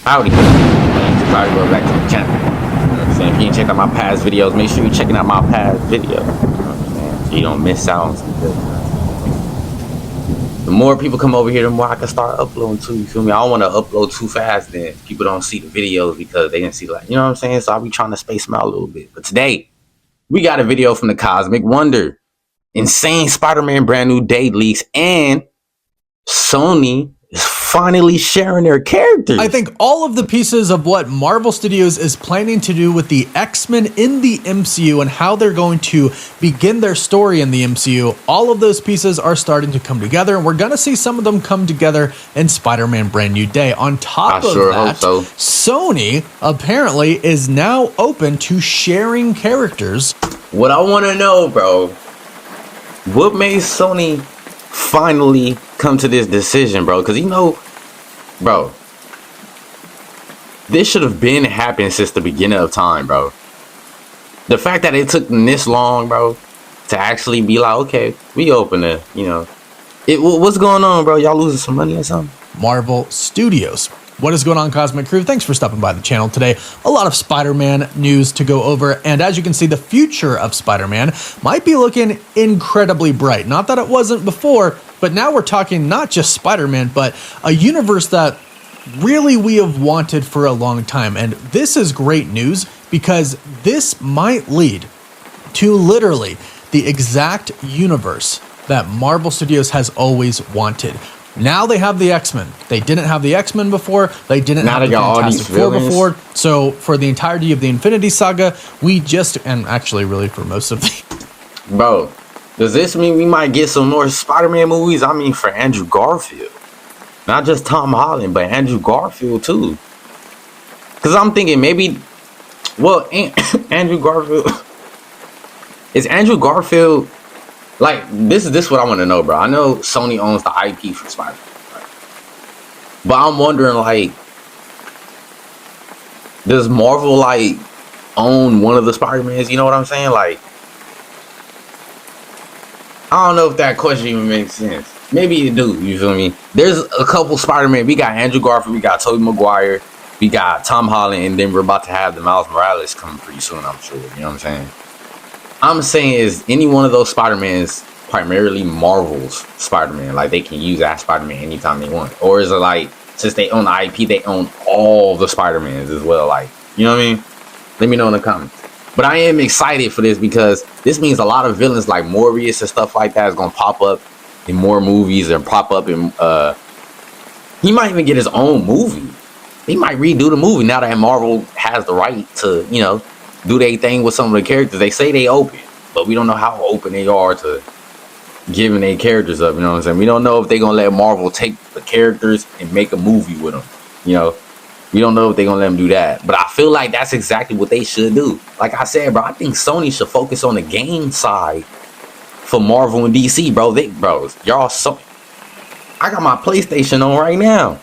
Howdy. Probably go back to the channel. You know what I'm saying? If you ain't checked out my past videos, make sure you're checking out my past videos. You know what I'm saying? So you don't miss out on some good stuff. The more people come over here, the more I can start uploading too. You feel me? I don't want to upload too fast, then people don't see the videos because they didn't see, like, you know what I'm saying? So I'll be trying to space them out a little bit. But today, we got a video from the Cosmic Wonder. Insane Spider-Man brand new date leaks, and Sony is finally sharing their characters. I think all of the pieces of what Marvel Studios is planning to do with the X-Men in the MCU and how they're going to begin their story in the MCU, all of those pieces are starting to come together, and we're going to see some of them come together in Spider-Man Brand New Day. On top of that, Sony apparently is now open to sharing characters. What I want to know, bro, what made Sony finally come to this decision, bro? Because, you know, bro, this should have been happening since the beginning of time, bro. The fact that it took them this long, bro, to actually be like, okay, we open it, you know. What's going on, bro? Y'all losing some money or something? Marvel Studios. What is going on, Cosmic Crew? Thanks for stopping by the channel today. A lot of Spider-Man news to go over, and as you can see, the future of Spider-Man might be looking incredibly bright. Not that it wasn't before, but now we're talking not just Spider-Man, but a universe that really we have wanted for a long time. And this is great news because this might lead to literally the exact universe that Marvel Studios has always wanted. Now they have the X-Men. They didn't have the X-Men before. They didn't have the Fantastic Four before. So for the entirety of the Infinity Saga, we just, and actually really for most of the... Bro, does this mean we might get some more Spider-Man movies? I mean, for Andrew Garfield. Not just Tom Holland, but Andrew Garfield too. Because I'm thinking maybe, well, Andrew Garfield... Is Andrew Garfield... Like, this is what I want to know, bro. I know Sony owns the IP for Spider-Man, right? But I'm wondering, like, does Marvel, like, own one of the Spider-Mans? You know what I'm saying? Like, I don't know if that question even makes sense. Maybe it do, you feel me? There's a couple Spider-Man. We got Andrew Garfield, we got Tobey Maguire, we got Tom Holland, and then we're about to have the Miles Morales coming pretty soon, I'm sure. You know what I'm saying? I'm saying, is any one of those Spider-Mans primarily Marvel's Spider-Man? Like, they can use that Spider-Man anytime they want? Or is it like, since they own the IP, they own all the Spider-Mans as well? Like, you know what I mean? Let me know in the comments. But I am excited for this because this means a lot of villains like Morbius and stuff like that is going to pop up in more movies and pop up in... he might even get his own movie. He might redo the movie now that Marvel has the right to, you know, do their thing with some of the characters. They say they open, but we don't know how open they are to giving their characters up. You know what I'm saying? We don't know if they're gonna let Marvel take the characters and make a movie with them. You know, we don't know if they're gonna let them do that. But I feel like that's exactly what they should do. Like I said, bro, I think Sony should focus on the game side for Marvel and DC, bro. Y'all so... I got my PlayStation on right now.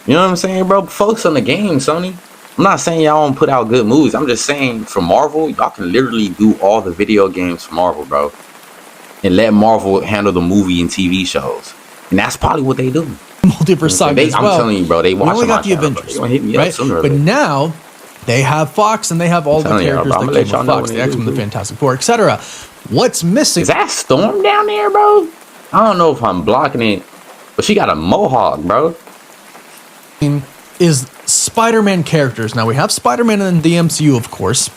You know what I'm saying, bro? Focus on the game, Sony. I'm not saying y'all don't put out good movies. I'm just saying for Marvel, y'all can literally do all the video games for Marvel, bro. And let Marvel handle the movie and TV shows. And that's probably what they do. Multiverse saga as well. I'm telling you, bro, they watch my channel, Avengers, bro. Hit me up sooner or later. But now, they have Fox and they have all the characters that came with Fox. The X-Men, the Fantastic Four, etc. What's missing? Is that Storm down there, bro? I don't know if I'm blocking it, but she got a mohawk, bro. Is Spider-Man characters. Now we have Spider-Man in the MCU, of course.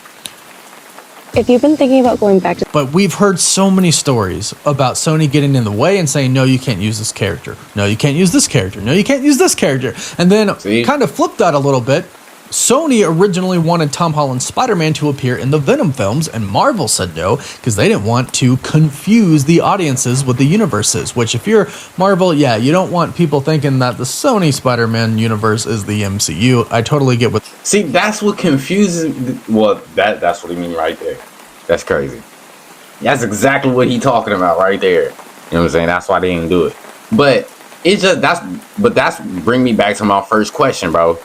If you've been thinking about going back to... But we've heard so many stories about Sony getting in the way and saying, no, you can't use this character. No, you can't use this character. No, you can't use this character. And then kind of flipped that a little bit. Sony originally wanted Tom Holland's Spider-Man to appear in the Venom films, and Marvel said no, because they didn't want to confuse the audiences with the universes, which if you're Marvel, yeah, you don't want people thinking that the Sony Spider-Man universe is the MCU. I totally get what... See, that's what confuses... Well, that's what he mean right there. That's crazy. That's exactly what he talking about right there. You know what I'm saying? That's why they didn't do it. But it's just... That's bring me back to my first question, bro.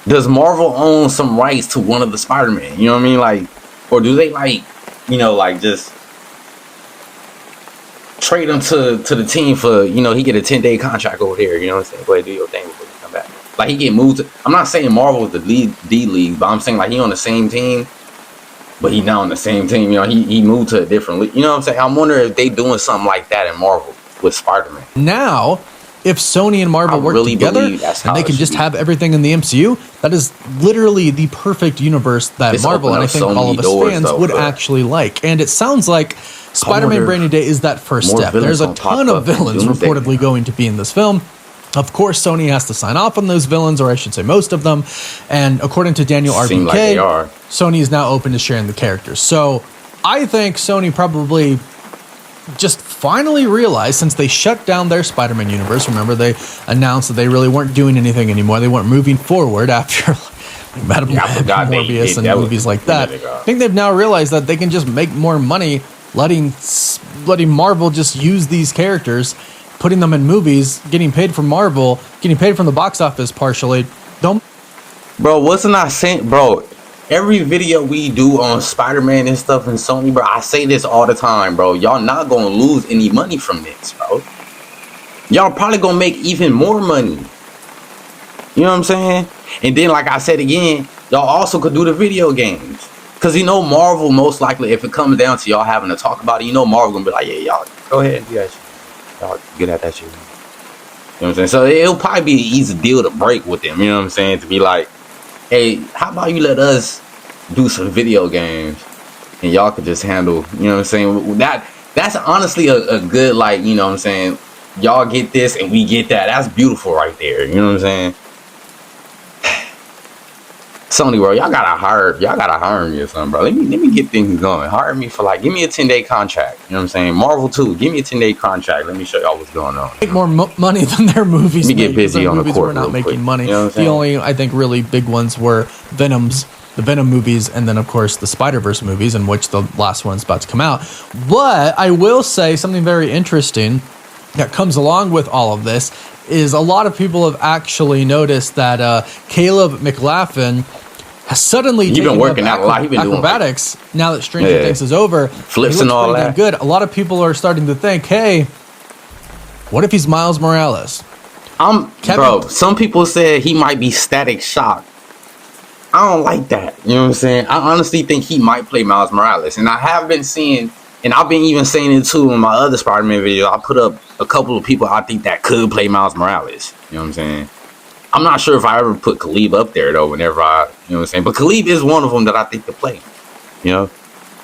Does Marvel own some rights to one of the Spider-Man? You know what I mean? Like, or do they, like, you know, like, just trade him to the team for, you know, he get a 10-day contract over here. You know what I'm saying? Go ahead, do your thing before you come Like he get moved to, I'm not saying Marvel is the D league, but I'm saying like he on the same team, but he not on the same team. You know, he moved to a different league. You know what I'm saying? I'm wondering if they doing something like that in Marvel with Spider-Man. Now, if Sony and Marvel work together and they can just have everything in the MCU, that is literally the perfect universe that Marvel and I think all of us fans would actually like. And it sounds like Spider-Man Brand New Day is that first step. There's a ton of villains reportedly going to be in this film. Of course, Sony has to sign off on those villains, or I should say most of them. And according to Daniel RBK, Sony is now open to sharing the characters. So I think Sony probably just finally realized, since they shut down their Spider-Man universe, remember they announced that they really weren't doing anything anymore. They weren't moving forward after like Madam Web, Morbius, and movies like that. I think they've now realized that they can just make more money letting Marvel just use these characters, putting them in movies, getting paid from Marvel, getting paid from the box office partially. Bro, wasn't I saying, bro, every video we do on Spider-Man and stuff and Sony, bro, I say this all the time, bro. Y'all not gonna lose any money from this, bro. Y'all probably gonna make even more money. You know what I'm saying? And then, like I said again, y'all also could do the video games. Because you know Marvel, most likely, if it comes down to y'all having to talk about it, you know Marvel gonna be like, yeah, y'all, go ahead, do that shit. Y'all get at that shit. You know what I'm saying? So it'll probably be an easy deal to break with them. You know what I'm saying? To be like, hey, how about you let us do some video games and y'all could just handle, you know what I'm saying? That's honestly a good, like, you know what I'm saying? Y'all get this and we get that. That's beautiful right there. You know what I'm saying? Sony World, y'all gotta hire me or something, bro. Let me get things going. Hire me for like, give me a 10-day contract. You know what I'm saying? Marvel too, give me a 10-day contract. Let me show y'all what's going on. Make more money than their movies. Let me get busy on the court. We're not making money. You know the only, I think, really big ones were the Venom movies, and then of course the Spider-Verse movies, in which the last one's about to come out. But I will say something very interesting that comes along with all of this is a lot of people have actually noticed that Caleb McLaughlin has suddenly been working out a lot. He's been doing acrobatics now that Stranger Things is over. Flips and all that. Good. A lot of people are starting to think, hey, what if he's Miles Morales? Bro, some people said he might be Static Shock. I don't like that. You know what I'm saying? I honestly think he might play Miles Morales. And I have been seeing, and I've been even saying it too in my other Spider-Man video. I put up a couple of people I think that could play Miles Morales. You know what I'm saying? I'm not sure if I ever put Khalib up there though, whenever I, you know what I'm saying? But Khalib is one of them that I think could play. You know?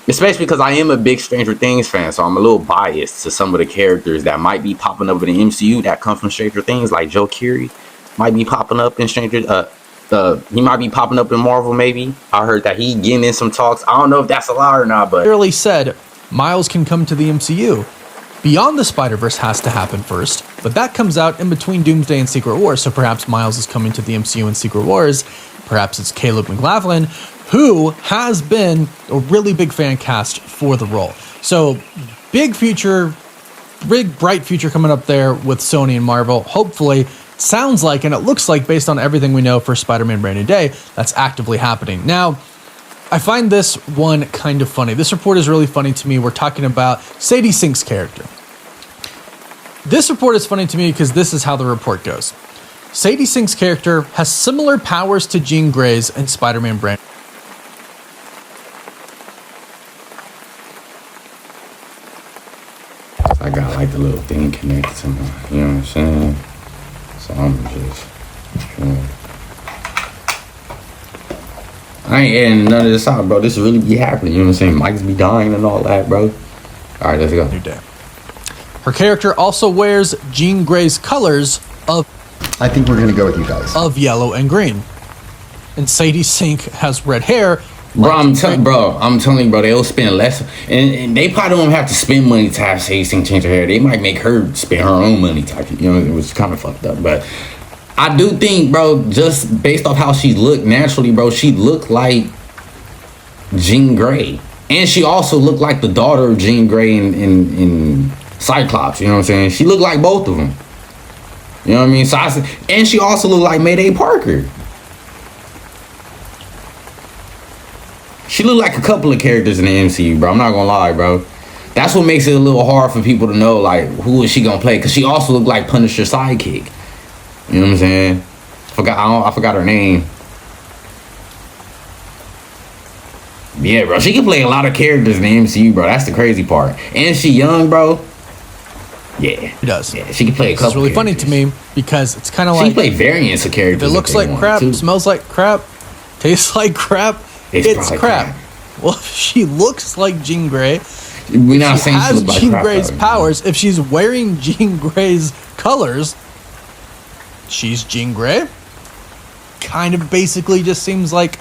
Especially because I am a big Stranger Things fan, so I'm a little biased to some of the characters that might be popping up in the MCU that come from Stranger Things, like Joe Keery might be popping up in he might be popping up in Marvel, maybe. I heard that he getting in some talks. I don't know if that's a lie or not, but clearly said Miles can come to the MCU. Beyond the Spider-Verse has to happen first, but that comes out in between Doomsday and Secret Wars, so perhaps Miles is coming to the MCU in Secret Wars. Perhaps it's Caleb McLaughlin, who has been a really big fan cast for the role. So big future, big bright future coming up there with Sony and Marvel. Hopefully, sounds like, and it looks like, based on everything we know for Spider-Man Brand New Day, that's actively happening. Now, I find this one kind of funny. This report is really funny to me. We're talking about Sadie Sink's character. This report is funny to me because this is how the report goes. Sadie Sink's character has similar powers to Jean Grey's in Spider-Man Brand. I got like the little thing connected to me. You know what I'm saying? So I'm just, I ain't adding none of this out, bro. This really be happening. You know what I'm saying? Mics be dying and all that, bro. All right, let's go. New day. Her character also wears Jean Grey's colors of, I think we're going to go with you guys, of yellow and green. And Sadie Sink has red hair. Bro, I'm telling you, bro, they'll spend less, and they probably don't have to spend money to have Sadie Sink change her hair. They might make her spend her own money type, you know, it was kind of fucked up. But I do think, bro, just based off how she looked naturally, bro, she looked like Jean Grey. And she also looked like the daughter of Jean Grey in Cyclops, you know what I'm saying? She looked like both of them. You know what I mean? So and she also looked like Mayday Parker. She looked like a couple of characters in the MCU, bro. I'm not gonna lie, bro. That's what makes it a little hard for people to know, like, who is she gonna play? Because she also looked like Punisher's sidekick. You know what I'm saying? I forgot her name. Yeah, bro, she can play a lot of characters in the MCU, bro. That's the crazy part. And she young, bro. Yeah, She does. Yeah, she can play a couple. It's really funny to me because it's kind of She like can play variants of characters. if it looks like crap, smells like crap, tastes like crap, it's crap. Well, if she looks like Jean Grey. We're not she saying has she looks like Jean crap, Grey's though. powers. If she's wearing Jean Grey's colors, she's Jean Grey. Kind of basically just seems like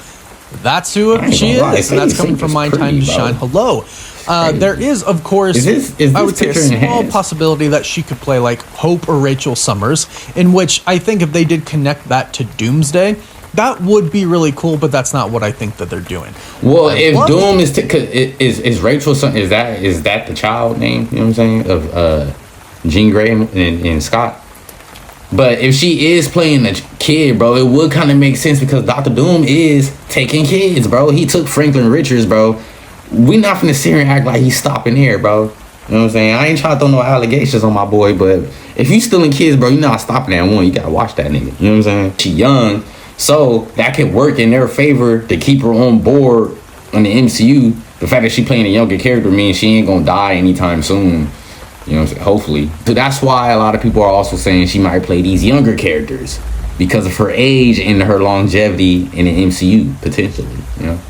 that's who she is, and that's coming from My Time to Shine. Hello. There is, of course, is I would say a picture small enhanced? possibility that she could play like Hope or Rachel Summers, in which I think if they did connect that to Doomsday, that would be really cool, but that's not what I think that they're doing. Well, if Doom is Rachel, is that the child name? You know what I'm saying, of Jean Grey and Scott. But if she is playing a kid, bro, it would kind of make sense because Dr. Doom is taking kids, bro. He took Franklin Richards, bro. We not finna sit here and act like he's stopping there, bro. You know what I'm saying? I ain't trying to throw no allegations on my boy, but if you stealing kids, bro, you're not stopping at one. You gotta watch that nigga. You know what I'm saying? She young, so that could work in their favor to keep her on board on the MCU. The fact that she playing a younger character means she ain't gonna die anytime soon. You know what I'm saying? Hopefully. So that's why a lot of people are also saying she might play these younger characters because of her age and her longevity in the MCU, potentially. You know?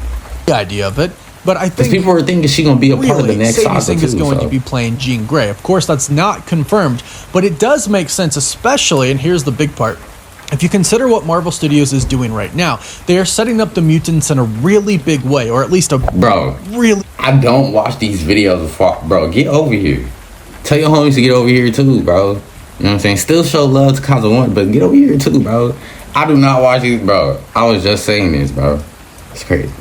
The idea of it. But I think people are thinking she's gonna be a part of the next Sadie saga Sink is too, going so. to be playing Jean Grey. Of course, that's not confirmed, but it does make sense, especially, and here's the big part. If you consider what Marvel Studios is doing right now, they are setting up the mutants in a really big way, or at least a really. I don't watch these videos before, bro. Get over here. Tell your homies to get over here too, bro. You know what I'm saying? Still show love to Cause of One, but get over here too, bro. I do not watch these, bro. I was just saying this, bro. It's crazy.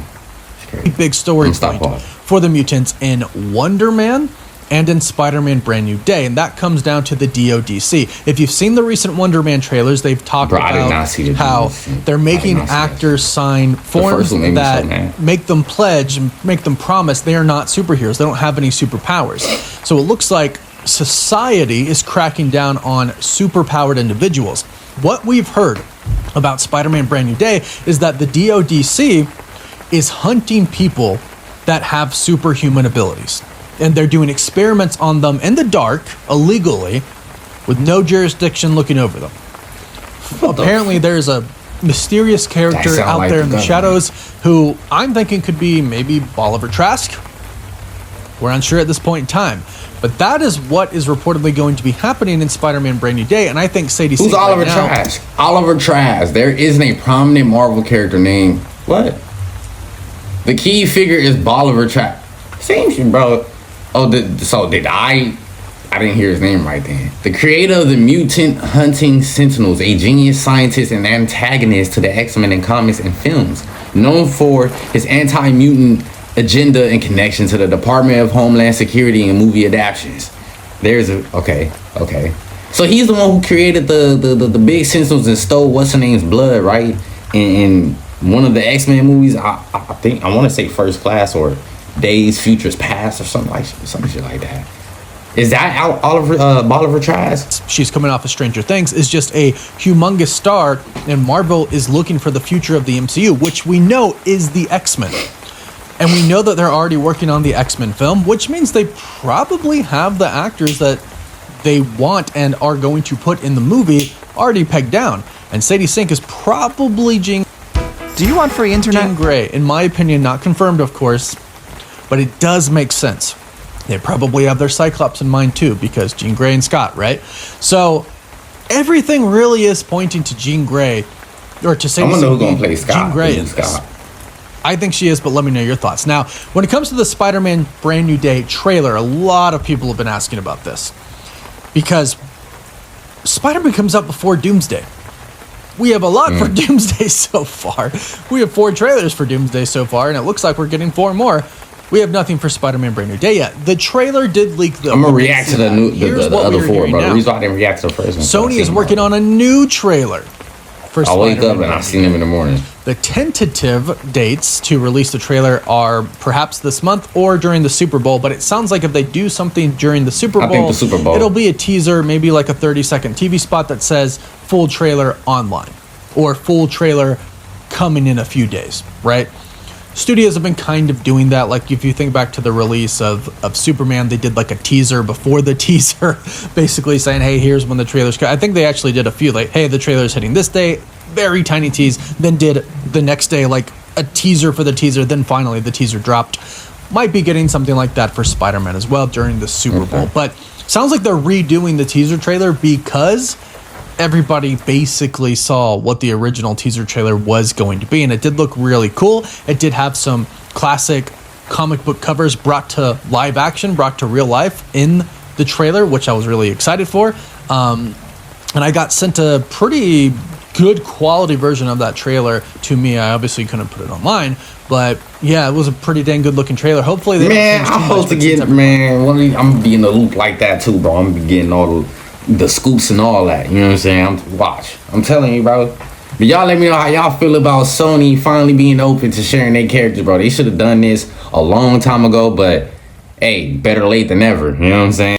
Big story point for the mutants in Wonder Man and in Spider-Man Brand New Day, and that comes down to the DODC. If you've seen the recent Wonder Man trailers, they've talked about how they're making actors sign forms that make them pledge and make them promise they are not superheroes. They don't have any superpowers. So it looks like society is cracking down on superpowered individuals. What we've heard about Spider-Man Brand New Day is that the DODC is hunting people that have superhuman abilities. And they're doing experiments on them in the dark, illegally, with no jurisdiction looking over them. Apparently, there's a mysterious character out there in the shadows who I'm thinking could be maybe Oliver Trask. We're unsure at this point in time. But that is what is reportedly going to be happening in Spider-Man Brand New Day. And I think Sadie Sink. Who's Oliver Trask? Oliver Trask. There isn't a prominent Marvel character named what? The key figure is Bolivar Trask. Same shit, bro. Oh, did I didn't hear his name right then. The creator of the Mutant Hunting Sentinels, a genius scientist and antagonist to the X-Men in comics and films, known for his anti-mutant agenda and connection to the Department of Homeland Security and movie adaptations. Okay. So he's the one who created the big Sentinels and stole what's her name's blood, right? In one of the X-Men movies, I think I want to say First Class or Days Futures Past or some shit like that. Is that Bolivar Trask? She's coming off of Stranger Things, is just a humongous star, and Marvel is looking for the future of the MCU, which we know is the X-Men. And we know that they're already working on the X-Men film, which means they probably have the actors that they want and are going to put in the movie already pegged down. And Sadie Sink is probably Jean. Do you want free internet? Jean Grey, in my opinion, not confirmed, of course, but it does make sense. They probably have their Cyclops in mind too, because Jean Grey and Scott, right? So everything really is pointing to Jean Grey, or to Sadie Sink. I wonder who's gonna play Scott. Jean Grey in this. I think she is, but let me know your thoughts. Now, when it comes to the Spider-Man Brand New Day trailer, a lot of people have been asking about this because Spider-Man comes out before Doomsday. We have a lot for Doomsday so far. We have 4 trailers for Doomsday so far, and it looks like we're getting 4 more. We have nothing for Spider-Man Brand New Day yet. The trailer did leak, though. I'm going to react to the other 4, bro. The reason why I didn't react to the first one. Sony is working on a new trailer for Spider-Man. I'll wake up and I'll see them in the morning. The tentative dates to release the trailer are perhaps this month or during the Super Bowl, but it sounds like if they do something during the Super Bowl, it'll be a teaser, maybe like a 30-second TV spot that says full trailer online. or full trailer coming in a few days, right? Studios have been kind of doing that. Like if you think back to the release of Superman, they did like a teaser before the teaser, basically saying, hey, here's when the trailer's I think they actually did a few, like, hey, the trailer's hitting this day, very tiny tease, then did the next day like a teaser for the teaser, then finally the teaser dropped. Might be getting something like that for Spider-Man as well during the Super Bowl. But sounds like they're redoing the teaser trailer because everybody basically saw what the original teaser trailer was going to be, and it did look really cool. It did have some classic comic book covers brought to live action, brought to real life in the trailer, which I was really excited for. And I got sent a pretty good quality version of that trailer to me. I obviously couldn't put it online, but yeah, it was a pretty dang good looking trailer. Hopefully they I'm supposed to get, I'm gonna be in the loop like that too, bro. I'm gonna be getting all the scoops and all that, you know what I'm saying? I'm telling you, bro. But y'all let me know how y'all feel about Sony finally being open to sharing their characters, bro. They should have done this a long time ago, but hey, better late than never, you know what I'm saying?